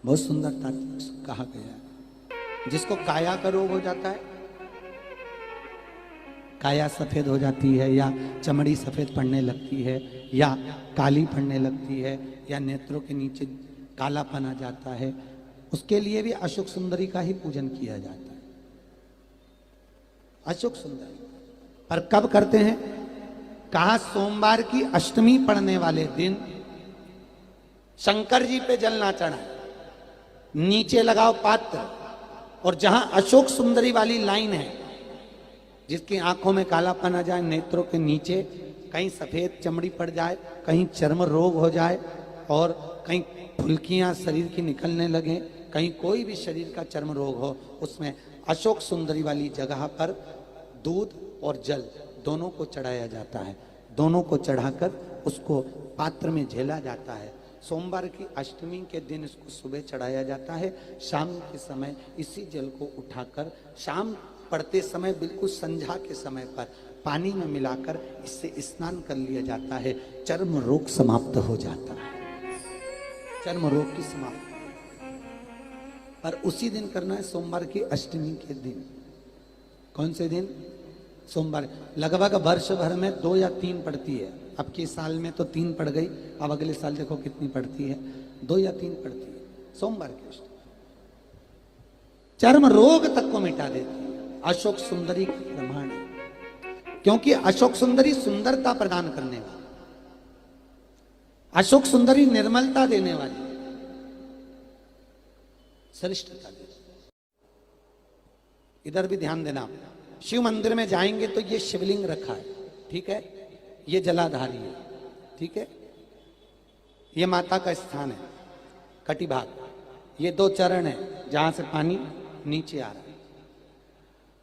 बहुत सुंदरता कहा गया है। जिसको काया का रोग हो जाता है, काया सफेद हो जाती है, या चमड़ी सफेद पड़ने लगती है, या काली पड़ने लगती है, या नेत्रों के नीचे कालापन आ जाता है, उसके लिए भी अशोक सुंदरी का ही पूजन किया जाता है। अशोक सुंदरी पर कब करते हैं? कहा सोमवार की अष्टमी पड़ने वाले दिन शंकर जी पे जल ना चढ़ाए, नीचे लगाओ पात्र, और जहां अशोक सुंदरी वाली लाइन है, जिसकी आंखों में कालापन आ जाए, नेत्रों के नीचे कहीं सफेद चमड़ी पड़ जाए, कहीं चर्म रोग हो जाए, और कहीं फुल्कियां शरीर की निकलने लगे, कहीं कोई भी शरीर का चर्म रोग हो, उसमें अशोक सुंदरी वाली जगह पर दूध और जल दोनों को चढ़ाया जाता है। दोनों को चढ़ाकर उसको पात्र में झेला जाता है। सोमवार की अष्टमी के दिन इसको सुबह चढ़ाया जाता है। शाम के समय इसी जल को उठाकर शाम पड़ते समय बिल्कुल संध्या के समय पर पानी में मिलाकर इससे स्नान कर लिया जाता है। चर्म रोग समाप्त हो जाता है। चर्म रोग की समाप्ति पर उसी दिन करना है, सोमवार की अष्टमी के दिन। कौन से दिन? सोमवार। लगभग वर्ष भर में 2 या 3 पड़ती है। अब के साल में तो 3 पड़ गई, अब अगले साल देखो कितनी पड़ती है, 2 या 3 पड़ती है सोमवार की अष्टमी। चर्म रोग तक को मिटा देती है। अशोक सुंदरी का प्रमाण है, क्योंकि अशोक सुंदरी सुंदरता प्रदान करने वाली, अशोक सुंदरी निर्मलता देने वाली, श्रेष्ठता देने। इधर भी ध्यान देना, शिव मंदिर में जाएंगे तो ये शिवलिंग रखा है, ठीक है, ये जलाधारी है, ठीक है, ये माता का स्थान है, कटिभाग, ये 2 चरण है जहां से पानी नीचे आ रहा है।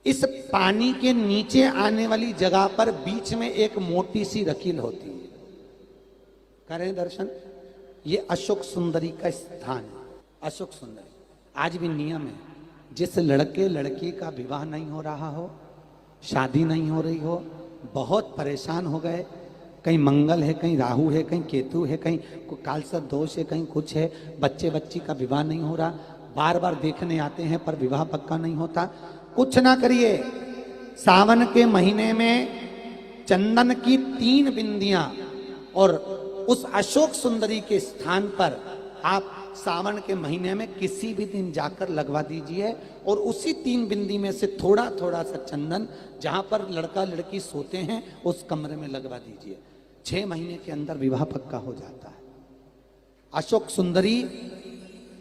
इस पानी के नीचे आने वाली जगह पर बीच में एक मोटी सी रकील होती है। करें दर्शन, ये अशोक सुंदरी का स्थान है। अशोक सुंदरी आज भी नियम है, जिस लड़के लड़की का विवाह नहीं हो रहा हो, शादी नहीं हो रही हो, बहुत परेशान हो गए, कहीं मंगल है, कहीं राहु है, कहीं केतु है, कहीं कालसर्प दोष है, कहीं कुछ है, बच्चे बच्ची का विवाह नहीं हो रहा, बार बार देखने आते हैं पर विवाह पक्का नहीं होता, कुछ ना करिए। सावन के महीने में चंदन की 3 बिंदियां और उस अशोक सुंदरी के स्थान पर आप सावन के महीने में किसी भी दिन जाकर लगवा दीजिए, और उसी 3 बिंदी में से थोड़ा थोड़ा सा चंदन जहां पर लड़का लड़की सोते हैं उस कमरे में लगवा दीजिए। 6 महीने के अंदर विवाह पक्का हो जाता है। अशोक सुंदरी,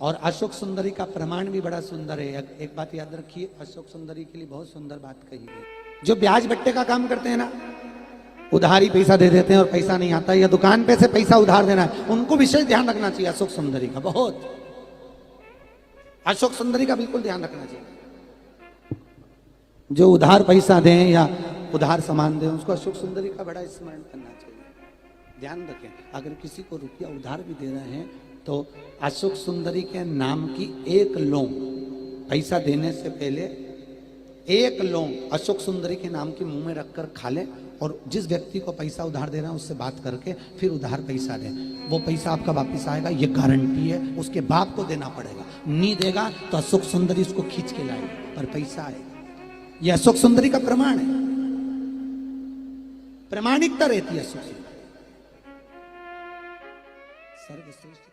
और अशोक सुंदरी का प्रमाण भी बड़ा सुंदर है। एक बात याद रखिए, अशोक सुंदरी के लिए बहुत सुंदर बात कही गई। जो ब्याज बट्टे का काम करते हैं ना, उधारी पैसा दे देते हैं और पैसा नहीं आता, या दुकान पे से पैसा उधार देना है, उनको विशेष ध्यान रखना चाहिए अशोक सुंदरी का। बहुत अशोक सुंदरी का बिल्कुल ध्यान रखना चाहिए। जो उधार पैसा दें या उधार सामान दें, उसको अशोक सुंदरी का बड़ा स्मरण करना चाहिए। ध्यान रखें, अगर किसी को रुपया उधार भी दे रहे हैं तो अशोक सुंदरी के नाम की 1 लौंग पैसा देने से पहले 1 लौंग अशोक सुंदरी के नाम की मुंह में रखकर खा ले, और जिस व्यक्ति को पैसा उधार दे रहा है उससे बात करके फिर उधार पैसा दें। वो पैसा आपका वापस आएगा, ये गारंटी है। उसके बाप को देना पड़ेगा, नहीं देगा तो अशोक सुंदरी उसको खींच के लाएगी, पर पैसा आएगा। ये अशोक सुंदरी का प्रमाण है, प्रामाणिकता रहती है अशोक सुंदरी। सर्वश्रेष्ठ